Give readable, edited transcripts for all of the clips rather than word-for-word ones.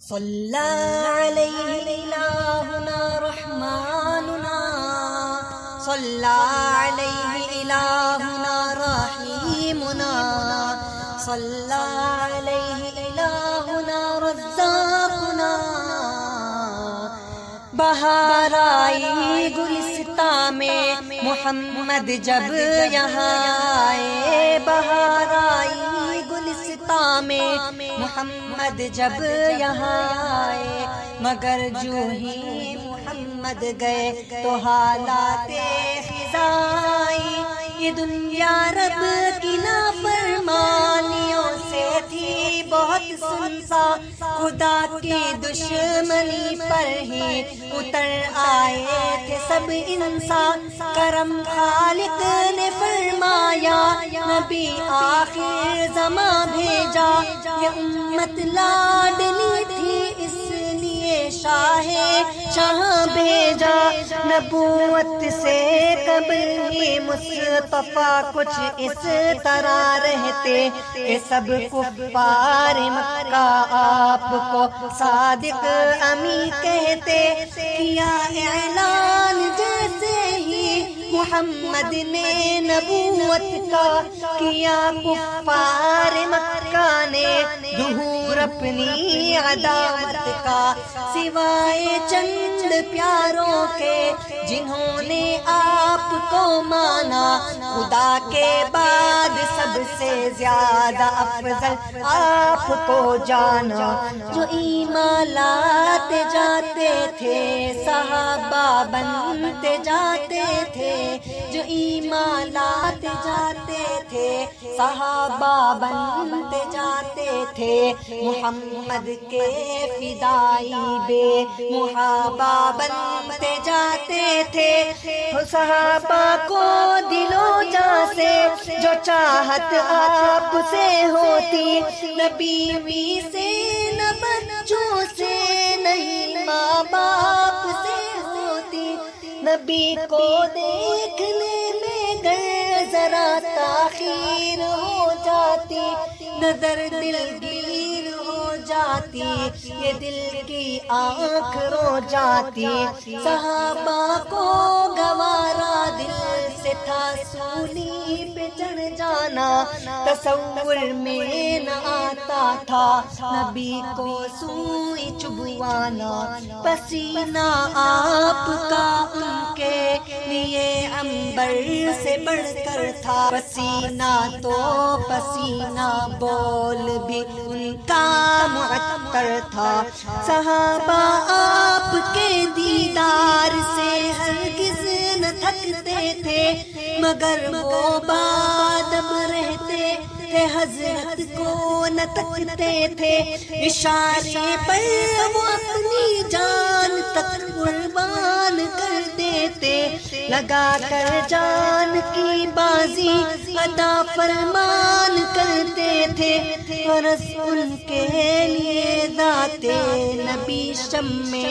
صلی علیہ الہنا رحماننا، صلی علیہ الہنا رحیمنا، صلی علیہ الہنا رزاقنا۔ بہار آئی گلستان میں محمد جب یہاں آئے، بہار آئی گلستان میں محمد جب یہاں آئے، مگر جو ہی محمد گئے تو حالات خزائی، یہ دنیا رب کی نافرمانیوں سے تھی بہت سنسا، خدا کی دشمنی پر ہی اتر آئے تھے سب انسان، کرم خالق نے فرمایا نبی آخر زمان بھیجا، یہ امت لاڈلی تھی اس لیے شاہ بھیجا، نبوت سے قبل ہی مصطفیٰ کچھ اس طرح رہتے کہ سب کفار مکہ آپ کو صادق امی کہتے، کیا اعلان جیسے ہی محمد نے نبوت کا، کیا کفار مکہ نے ظہور اپنی عداوت کا، سوائے چند پیاروں کے جنہوں نے آپ کو مانا، خدا کے بعد سب سے زیادہ افضل آپ کو جانا، جو ایمان لاتے جاتے تھے صحابہ بنتے جاتے تھے، جو ایمان لاتے جاتے تھے صحابہ بنتے جاتے تھے، محمد کے فدائی بے محابہ بنتے جاتے تھے، صحابہ کو دلو جاں سے جو چاہت آپ سے ہوتی، نہ بیوی سے نہ بچوں سے نہیں ماں باپ سے ہوتی، نبی کو دیکھنے میں گر ذرا تاخیر ہو جاتی، نظر دلگیر ہو جاتی، یہ دل کی آنکھ رو جاتی، صحابہ کو گوارا دل سے تھا سولی پہ چڑھ جانا، تصور میں نہ آتا تھا نبی کو سوئی چبھوانا، پسینہ آپ کا ان کے لیے عنبر سے بڑھ کر تھا، پسینہ تو پسینہ بول بھی ان کا معطر تھا، صحابہ آپ کے دیدار سے ہرگز نہ تھکتے تھے، مگر وہ بادب رہتے تھے حضرت کو نہ تکتے تھے، اشارے پر وہ اپنی جان تک قربان کر دیتے، لگا کر جان کی بازی عطا فرمان کرتے تھے، غرض ان کے لیے ذات نبی شمع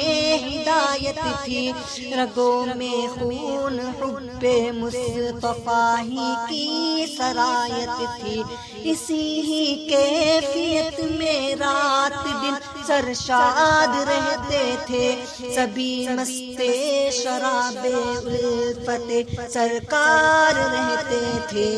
ہدایت تھی، رگوں میں خون حب مصطفیٰ ہی کی سرایت تھی، اسی ہی کیفیت میں رات دن سرشاد رہتے تھے، سبھی مستے شراب الفت سرکار رہتے تھے،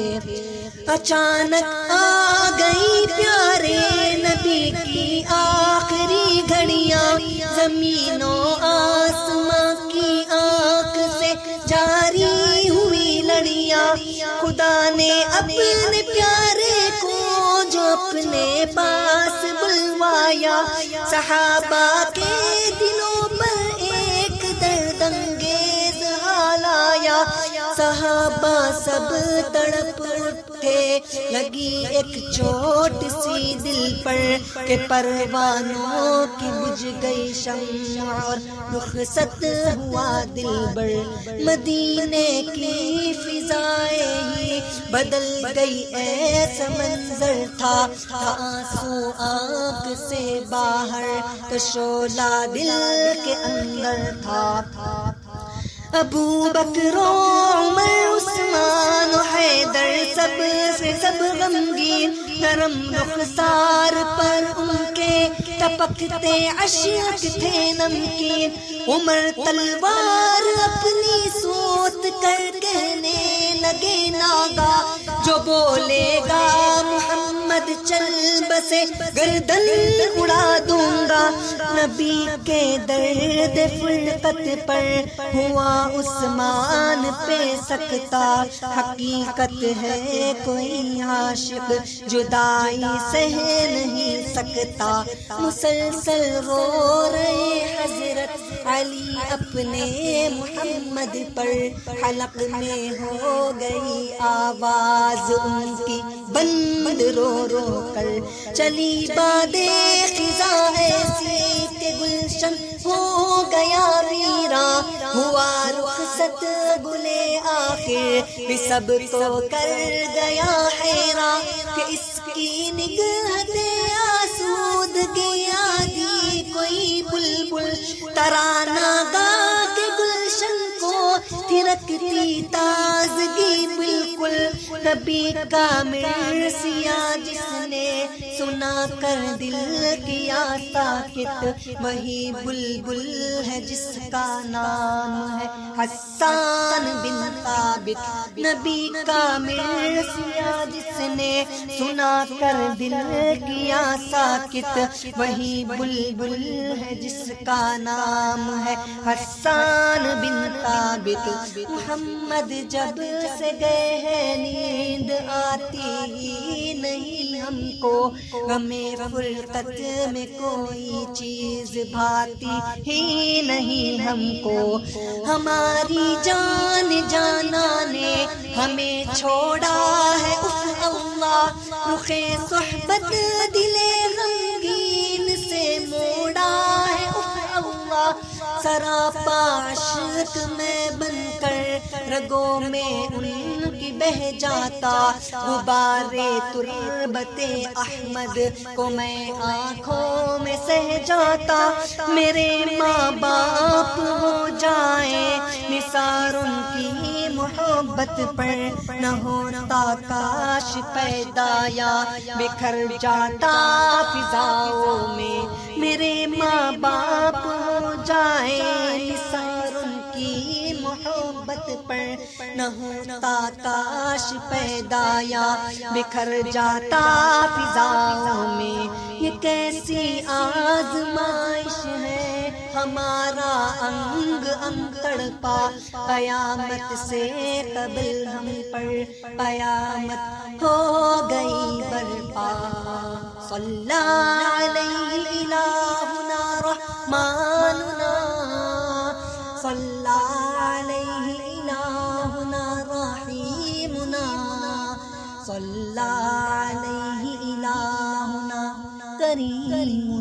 اچانک آ گئی پیارے نبی کی آخری گھڑیاں، زمین و آسماں کی آنکھ سے جاری ہوئی لڑیاں، خدا نے اپنے پیارے کو جو اپنے پاس بلوایا، صحابہ کے دلوں پر ایک درد انگیز حال آیا، صحابہ سب تڑپ اٹھے، لگی ایک چوٹ سی دل پر کہ پروانوں کی بجھ گئی شمع اور رخصت ہوا دلبر، مدینے کی فضائیں ہی بدل گئی ایسا منظر تھا، آنسو آنکھ سے باہر تو شعلہ دل کے اندر تھا، ابو بکر و عمر عثمان و حیدر سب سے سب غمگین، نرم رخسار پر ان کے کے ٹپکتے اشک تھے نمکین، عمر تلوار اپنی سوت کر کہنے لگے ناگا، جو بولے گا محمد چل بسے گردن اڑا دوں گا۔ نبی کے درد فرقت پر ہوا عثمان پہ سکتا، حقیقت ہے کوئی عاشق جدائی سہ نہیں سکتا، مسلسل رو رہے حضرت علی اپنے محمد پر، حلق میں ہو گئی آواز ان کی بند رو رو کر، چلی بادے خزاں ایسی کہ گلشن ہو گیا ویراں، ہوا رخصت گلے آخر بھی سب کو کر گیا حیراں، کہ اس کی نگہت آسودگی آدھی کوئی بلبل ترانہ گا کے گلشن کو تھرکتی تازگی بالکل، نبی کا مرثیہ جس نے سنا کر دل کیا ساکت، وہی بلبل ہے جس کا نام ہے حسان بن ثابت، نبی کا مرثیہ جس نے سنا کر دل کیا ساکت، وہی بلبل ہے جس کا نام ہے حسان بن ثابت۔ محمد جب سے گئے ہیں نیند آتی ہی نہیں ہم کو، ہمیں فرقت میں کوئی چیز بھاتی ہی نہیں ہم کو، ہماری جان جانا نے ہمیں چھوڑا ہے اف اللہ، رخ صحبت دل غمگین سے موڑا ہے اف اللہ، سراپا عشق میں بن کر رگوں میں ان کی بہ جاتا، غبارے تربت احمد کو میں آنکھوں میں سہ جاتا، میرے ماں باپ ہو جائیں نثار ان کی محبت پر، نہ ہوتا کاش پیدا یا بکھر جاتا فضاؤں میں، میرے ماں باپ ہو جائیں نثار ان کی محبت پر، نہ ہوتا کاش پیدا یا بکھر جاتا فضاؤں میں، یہ کیسی آزمائش ہے ہمارا انگ انگ تڑپا، قیامت سے قبل ہم پر قیامت ہو گئی برپا، صلی علیہ الہنا رحماننا، صلی علیہ الہنا رحیمنا، صلی علیہ الہنا کریم۔